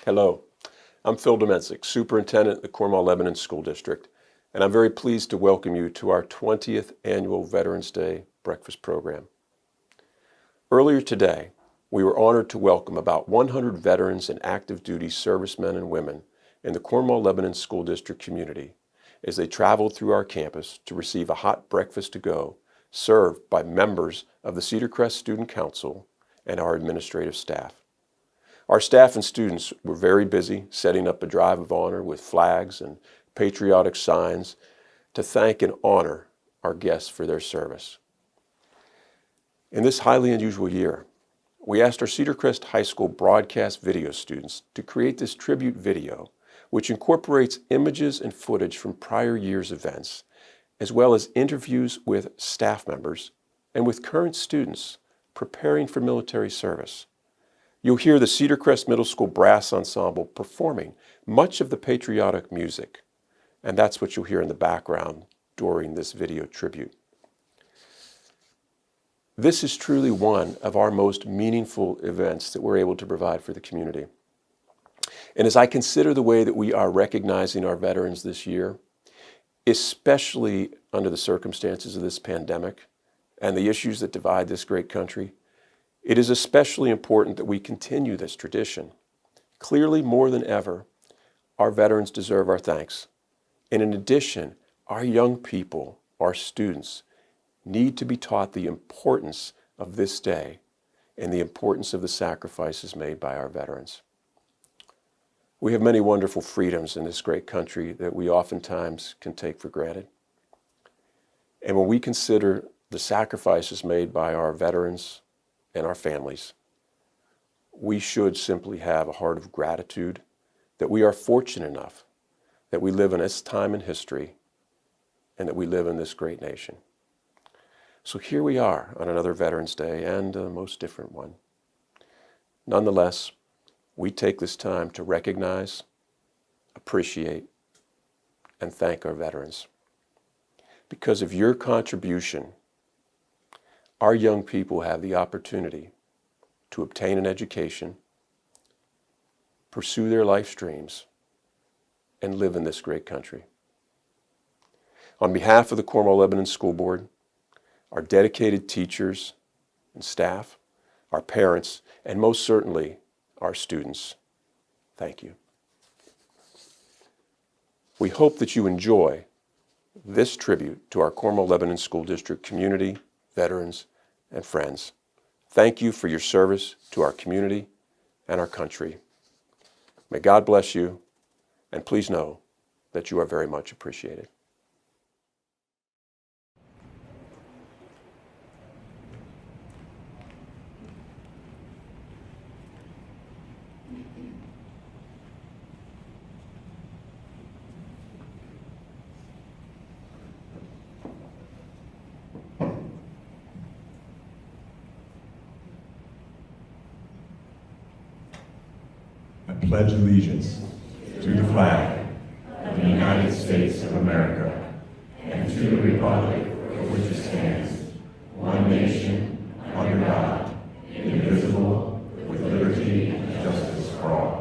Hello, I'm Phil Domensic, Superintendent of the Cornwall Lebanon School District, and I'm very pleased to welcome you to our 20th Annual Veterans Day Breakfast Program. Earlier today, we were honored to welcome about 100 veterans and active duty servicemen and women in the Cornwall Lebanon School District community as they traveled through our campus to receive a hot breakfast to go served by members of the Cedar Crest Student Council and our administrative staff. Our staff and students were very busy setting up a drive of honor with flags and patriotic signs to thank and honor our guests for their service. In this highly unusual year, we asked our Cedar Crest High School broadcast video students to create this tribute video, which incorporates images and footage from prior year's events, as well as interviews with staff members and with current students preparing for military service. You'll hear the Cedar Crest Middle School Brass Ensemble performing much of the patriotic music, and that's what you'll hear in the background during this video tribute. This is truly one of our most meaningful events that we're able to provide for the community. And as I consider the way that we are recognizing our veterans this year, especially under the circumstances of this pandemic and the issues that divide this great country, it is especially important that we continue this tradition. Clearly, more than ever, our veterans deserve our thanks. And in addition, our young people, our students, need to be taught the importance of this day and the importance of the sacrifices made by our veterans. We have many wonderful freedoms in this great country that we oftentimes can take for granted. And when we consider the sacrifices made by our veterans and our families, we should simply have a heart of gratitude that we are fortunate enough that we live in this time in history and that we live in this great nation. So here we are on another Veterans Day, and a most different one. Nonetheless, we take this time to recognize, appreciate, and thank our veterans. Because of your contribution, our young people have the opportunity to obtain an education, pursue their life dreams, and live in this great country. On behalf of the Cornwall Lebanon School Board, our dedicated teachers and staff, our parents, and most certainly our students, thank you. We hope that you enjoy this tribute to our Cornwall Lebanon School District community, veterans, and friends. Thank you for your service to our community and our country. May God bless you, and please know that you are very much appreciated. I pledge allegiance to the flag of the United States of America and to the republic for which it stands, one nation, under God, indivisible, with liberty and justice for all.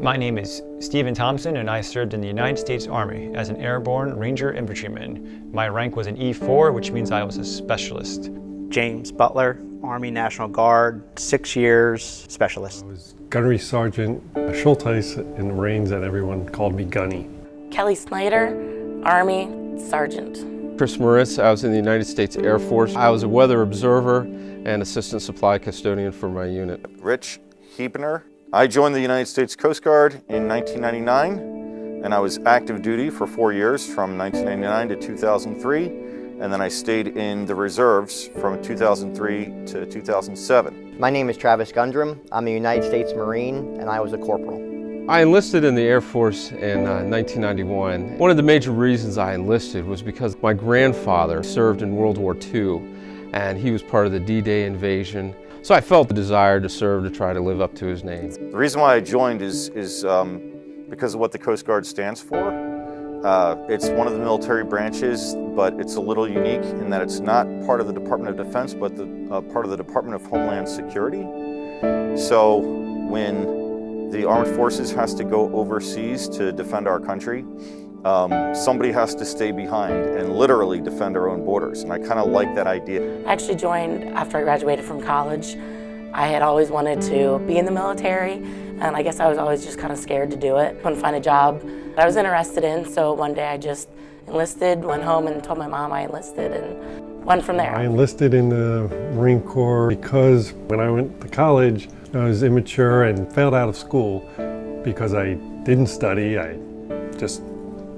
My name is Stephen Thompson, and I served in the United States Army as an airborne Ranger infantryman. My rank was an E4, which means I was a specialist. James Butler, Army National Guard, 6 years, specialist. I was Gunnery Sergeant Schulteis in the Marines, and everyone called me Gunny. Kelly Snyder, Army Sergeant. Chris Moritz, I was in the United States Air Force. I was a weather observer and assistant supply custodian for my unit. Rich Heebner. I joined the United States Coast Guard in 1999, and I was active duty for 4 years from 1999 to 2003, and then I stayed in the reserves from 2003 to 2007. My name is Travis Gundrum. I'm a United States Marine, and I was a corporal. I enlisted in the Air Force in 1991. One of the major reasons I enlisted was because my grandfather served in World War II, and he was part of the D-Day invasion. So I felt the desire to serve, to try to live up to his name. The reason why I joined is because of what the Coast Guard stands for. It's one of the military branches, but it's a little unique in that it's not part of the Department of Defense, but part of the Department of Homeland Security. So when the Armed Forces has to go overseas to defend our country, somebody has to stay behind and literally defend our own borders, and I kind of like that idea. I actually joined after I graduated from college. I had always wanted to be in the military, and I guess I was always just kind of scared to do it. Couldn't find a job that I was interested in, so one day I just enlisted, went home and told my mom I enlisted, and went from there. I enlisted in the Marine Corps because when I went to college, I was immature and failed out of school because I didn't study. I just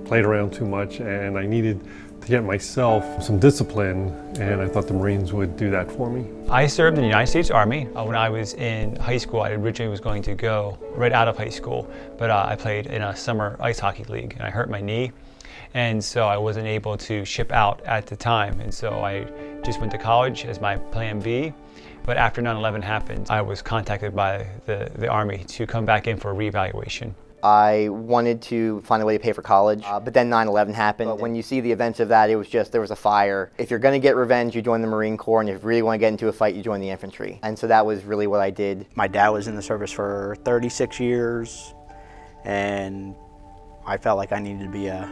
played around too much, and I needed to get myself some discipline, and I thought the Marines would do that for me. I served in the United States Army. When I was in high school, I originally was going to go right out of high school, but I played in a summer ice hockey league, and I hurt my knee, and so I wasn't able to ship out at the time, and so I just went to college as my plan B. But after 9/11 happened, I was contacted by the Army to come back in for a reevaluation. I wanted to find a way to pay for college, but then 9/11 happened. But when you see the events of that, it was just, there was a fire. If you're going to get revenge, you join the Marine Corps, and if you really want to get into a fight, you join the infantry. And so that was really what I did. My dad was in the service for 36 years, and I felt like I needed to be a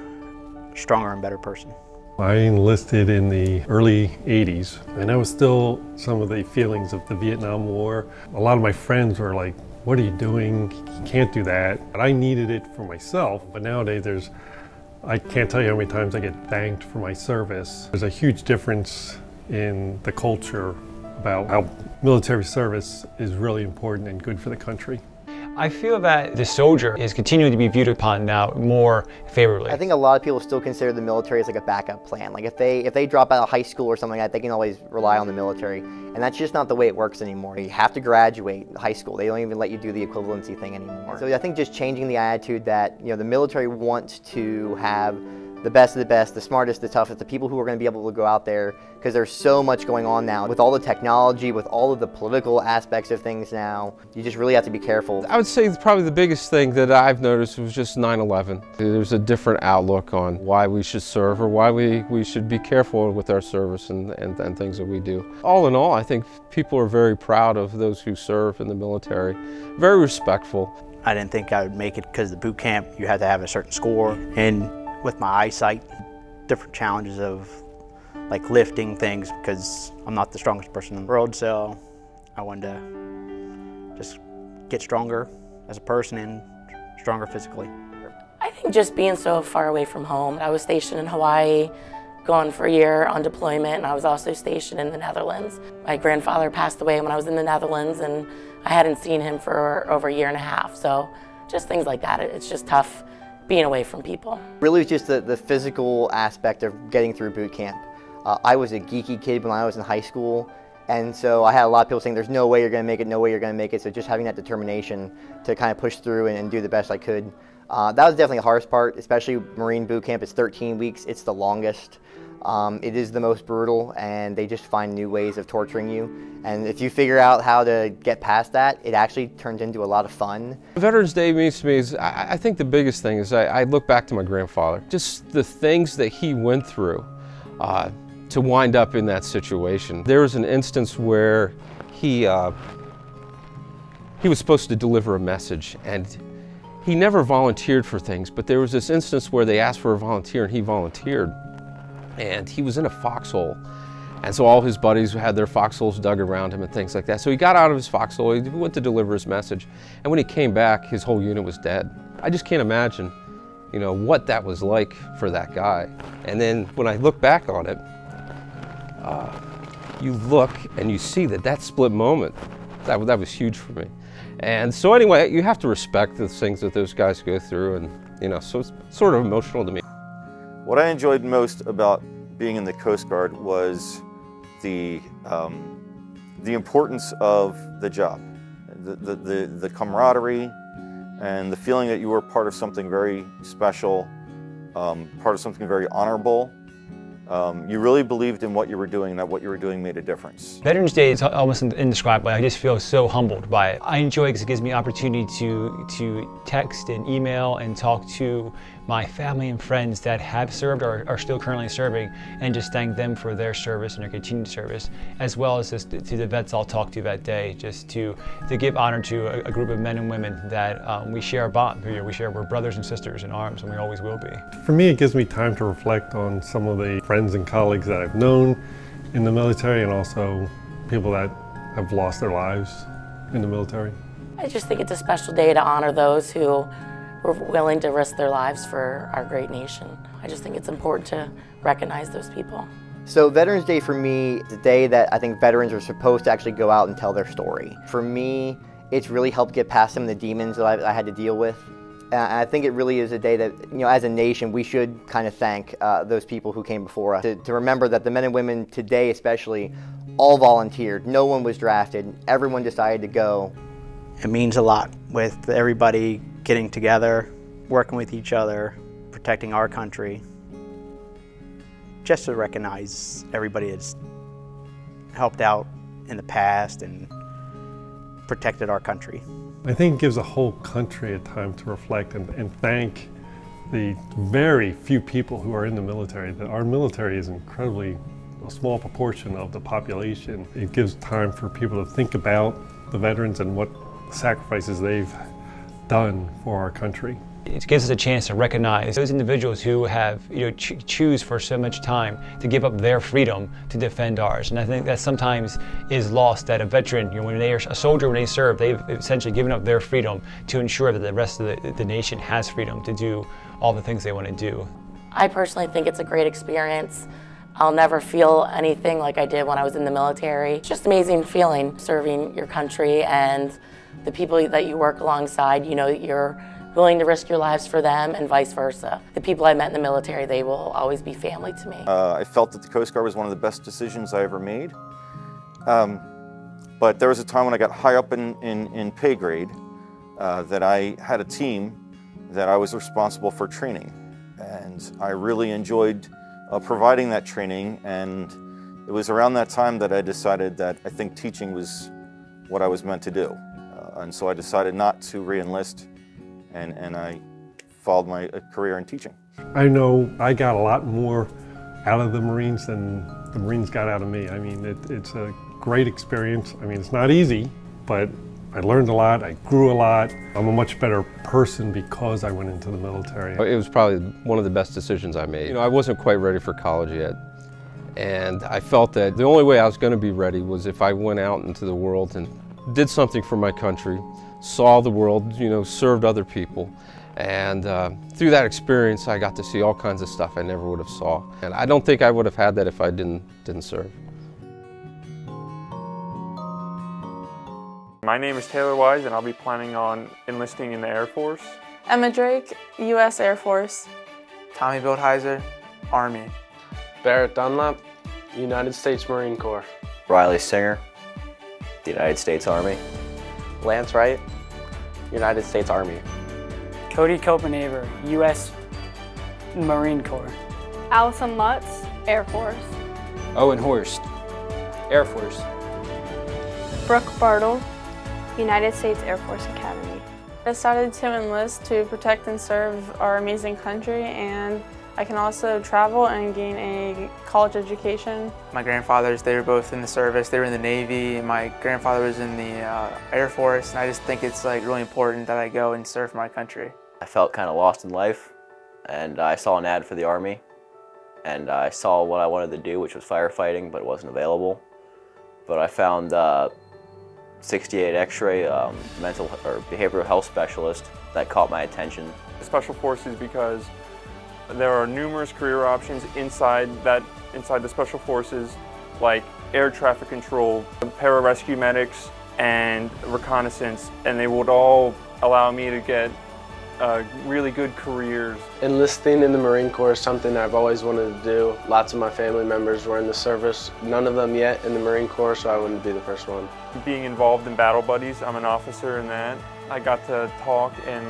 stronger and better person. I enlisted in the early 80s, and that was still some of the feelings of the Vietnam War. A lot of my friends were like, "What are you doing? You can't do that." But I needed it for myself. But nowadays I can't tell you how many times I get thanked for my service. There's a huge difference in the culture about how military service is really important and good for the country. I feel that the soldier is continuing to be viewed upon now more favorably. I think a lot of people still consider the military as like a backup plan. Like if they drop out of high school or something like that, they can always rely on the military. And that's just not the way it works anymore. You have to graduate high school. They don't even let you do the equivalency thing anymore. So I think just changing the attitude that, you know, the military wants to have the best of the best, the smartest, the toughest, the people who are going to be able to go out there, because there's so much going on now with all the technology, with all of the political aspects of things now. You just really have to be careful. I would say probably the biggest thing that I've noticed was just 9/11. There's a different outlook on why we should serve, or why we should be careful with our service and things that we do. All in all, I think people are very proud of those who serve in the military, very respectful. I didn't think I would make it because the boot camp, you had to have a certain score. And with my eyesight, different challenges of like lifting things, because I'm not the strongest person in the world, so I wanted to just get stronger as a person and stronger physically. I think just being so far away from home. I was stationed in Hawaii, gone for a year on deployment, and I was also stationed in the Netherlands. My grandfather passed away when I was in the Netherlands, and I hadn't seen him for over a year and a half, so just things like that. It's just tough being away from people. Really, it's just the physical aspect of getting through boot camp. I was a geeky kid when I was in high school, and so I had a lot of people saying, "There's no way you're going to make it, no way you're going to make it." So just having that determination to kind of push through and do the best I could. That was definitely the hardest part, especially Marine boot camp. It's 13 weeks. It's the longest. It is the most brutal, and they just find new ways of torturing you. And if you figure out how to get past that, it actually turns into a lot of fun. Veterans Day means to me is, I think the biggest thing is I look back to my grandfather, just the things that he went through to wind up in that situation. There was an instance where he was supposed to deliver a message, and He never volunteered for things, but there was this instance where they asked for a volunteer and he volunteered. And he was in a foxhole. And so all his buddies had their foxholes dug around him and things like that. So he got out of his foxhole, he went to deliver his message. And when he came back, his whole unit was dead. I just can't imagine, you know, what that was like for that guy. And then when I look back on it, you look and you see that split moment, that was huge for me. And so anyway, you have to respect the things that those guys go through, and you know, so it's sort of emotional to me. What I enjoyed most about being in the Coast Guard was the importance of the job, the camaraderie, and the feeling that you were part of something very special, part of something very honorable. You really believed in what you were doing, and that what you were doing made a difference. Veterans Day is almost indescribable. I just feel so humbled by it. I enjoy it because it gives me opportunity to text and email and talk to my family and friends that have served or are still currently serving, and just thank them for their service and their continued service, as well as just to the vets I'll talk to that day, just to give honor to a group of men and women that we share a bond. We're brothers and sisters in arms, and we always will be. For me, it gives me time to reflect on some of the friends and colleagues that I've known in the military, and also people that have lost their lives in the military. I just think it's a special day to honor those who were willing to risk their lives for our great nation. I just think it's important to recognize those people. So Veterans Day for me is a day that I think veterans are supposed to actually go out and tell their story. For me, it's really helped get past some of the demons that I had to deal with. And I think it really is a day that, you know, as a nation, we should kind of thank those people who came before us. To remember that the men and women today especially all volunteered. No one was drafted. Everyone decided to go. It means a lot with everybody getting together, working with each other, protecting our country. Just to recognize everybody that's helped out in the past and protected our country. I think it gives a whole country a time to reflect and thank the very few people who are in the military. Our military is incredibly a small proportion of the population. It gives time for people to think about the veterans and what sacrifices they've done for our country. It gives us a chance to recognize those individuals who have, choose for so much time to give up their freedom to defend ours. And I think that sometimes is lost, that a veteran, when they are a soldier, when they serve, they've essentially given up their freedom to ensure that the rest of the nation has freedom to do all the things they want to do. I personally think it's a great experience. I'll never feel anything like I did when I was in the military. It's just an amazing feeling serving your country and the people that you work alongside. You know that you're willing to risk your lives for them, and vice versa. The people I met in the military, they will always be family to me. I felt that the Coast Guard was one of the best decisions I ever made. But there was a time when I got high up in pay grade that I had a team that I was responsible for training. And I really enjoyed providing that training, and it was around that time that I decided that I think teaching was what I was meant to do. And so I decided not to re-enlist, and I followed my career in teaching. I know I got a lot more out of the Marines than the Marines got out of me. I mean, it's a great experience. I mean, it's not easy, but I learned a lot, I grew a lot. I'm a much better person because I went into the military. It was probably one of the best decisions I made. I wasn't quite ready for college yet. And I felt that the only way I was going to be ready was if I went out into the world and did something for my country, saw the world, served other people. And through that experience, I got to see all kinds of stuff I never would have saw. And I don't think I would have had that if I didn't serve. My name is Taylor Wise, and I'll be planning on enlisting in the Air Force. Emma Drake, U.S. Air Force. Tommy Bildheiser, Army. Barrett Dunlap, United States Marine Corps. Riley Singer, the United States Army. Lance Wright, United States Army. Cody Copenhaver, U.S. Marine Corps. Allison Lutz, Air Force. Owen Horst, Air Force. Brooke Bartle, United States Air Force Academy. I decided to enlist to protect and serve our amazing country, and I can also travel and gain a college education. My grandfathers, they were both in the service. They were in the Navy, and my grandfather was in the Air Force, and I just think it's like really important that I go and serve my country. I felt kind of lost in life, and I saw an ad for the Army, and I saw what I wanted to do, which was firefighting, but it wasn't available. But I found 68 X-ray mental or behavioral health specialist that caught my attention. Special Forces because there are numerous career options inside the Special Forces, like air traffic control, pararescue medics, and reconnaissance, and they would all allow me to get really good careers. Enlisting in the Marine Corps is something I've always wanted to do. Lots of my family members were in the service. None of them yet in the Marine Corps, so I wouldn't be the first one. Being involved in battle buddies, I'm an officer in that. I got to talk and,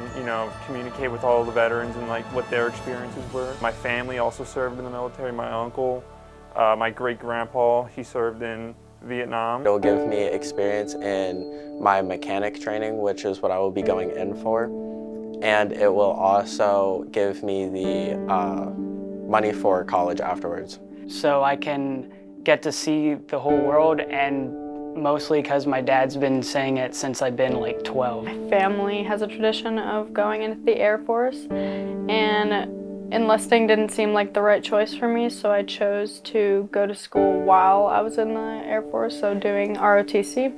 communicate with all the veterans and like what their experiences were. My family also served in the military. My uncle, my great-grandpa, he served in Vietnam. It'll give me experience in my mechanic training, which is what I will be going in for. And it will also give me the money for college afterwards. So I can get to see the whole world, and mostly because my dad's been saying it since I've been like 12. My family has a tradition of going into the Air Force, and enlisting didn't seem like the right choice for me, so I chose to go to school while I was in the Air Force, so doing ROTC.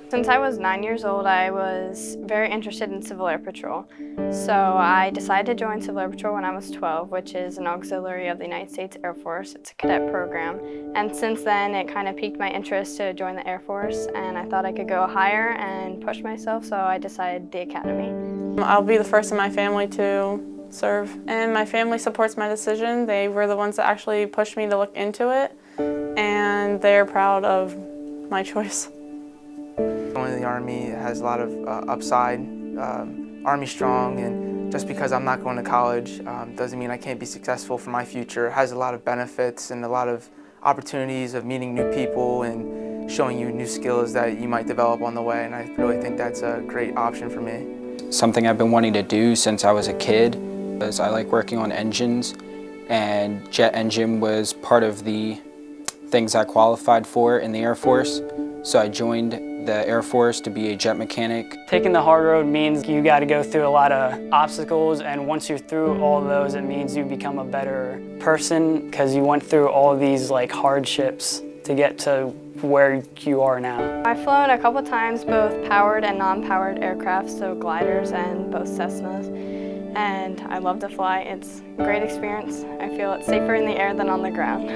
Since I was 9 years old, I was very interested in Civil Air Patrol. So I decided to join Civil Air Patrol when I was 12, which is an auxiliary of the United States Air Force. It's a cadet program. And since then, it kind of piqued my interest to join the Air Force, and I thought I could go higher and push myself, so I decided the academy. I'll be the first in my family to serve, and my family supports my decision. They were the ones that actually pushed me to look into it, and they're proud of my choice. Going to the Army has a lot of upside. Army strong, and just because I'm not going to college doesn't mean I can't be successful for my future. It has a lot of benefits and a lot of opportunities of meeting new people and showing you new skills that you might develop on the way, and I really think that's a great option for me. Something I've been wanting to do since I was a kid is I like working on engines, and jet engine was part of the things I qualified for in the Air Force. So I joined the Air Force to be a jet mechanic. Taking the hard road means you got to go through a lot of obstacles, and once you're through all of those, it means you become a better person because you went through all these like hardships to get to where you are now. I've flown a couple times both powered and non-powered aircraft, so gliders and both Cessnas, and I love to fly. It's a great experience. I feel it's safer in the air than on the ground.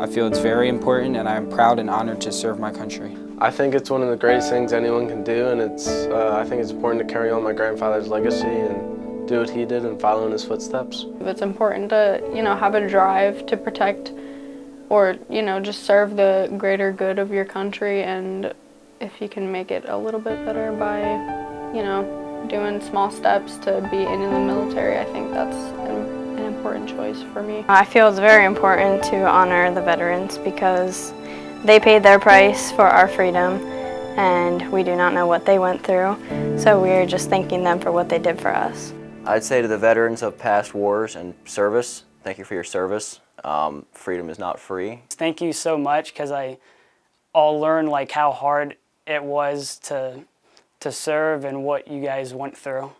I feel it's very important, and I'm proud and honored to serve my country. I think it's one of the greatest things anyone can do, and I think it's important to carry on my grandfather's legacy and do what he did and follow in his footsteps. It's important to, have a drive to protect or, just serve the greater good of your country, and if you can make it a little bit better by, doing small steps to be in the military, I think that's an important choice for me. I feel it's very important to honor the veterans because they paid their price for our freedom, and we do not know what they went through, so we're just thanking them for what they did for us. I'd say to the veterans of past wars and service, thank you for your service. Freedom is not free. Thank you so much, because I'll learn like how hard it was to serve and what you guys went through.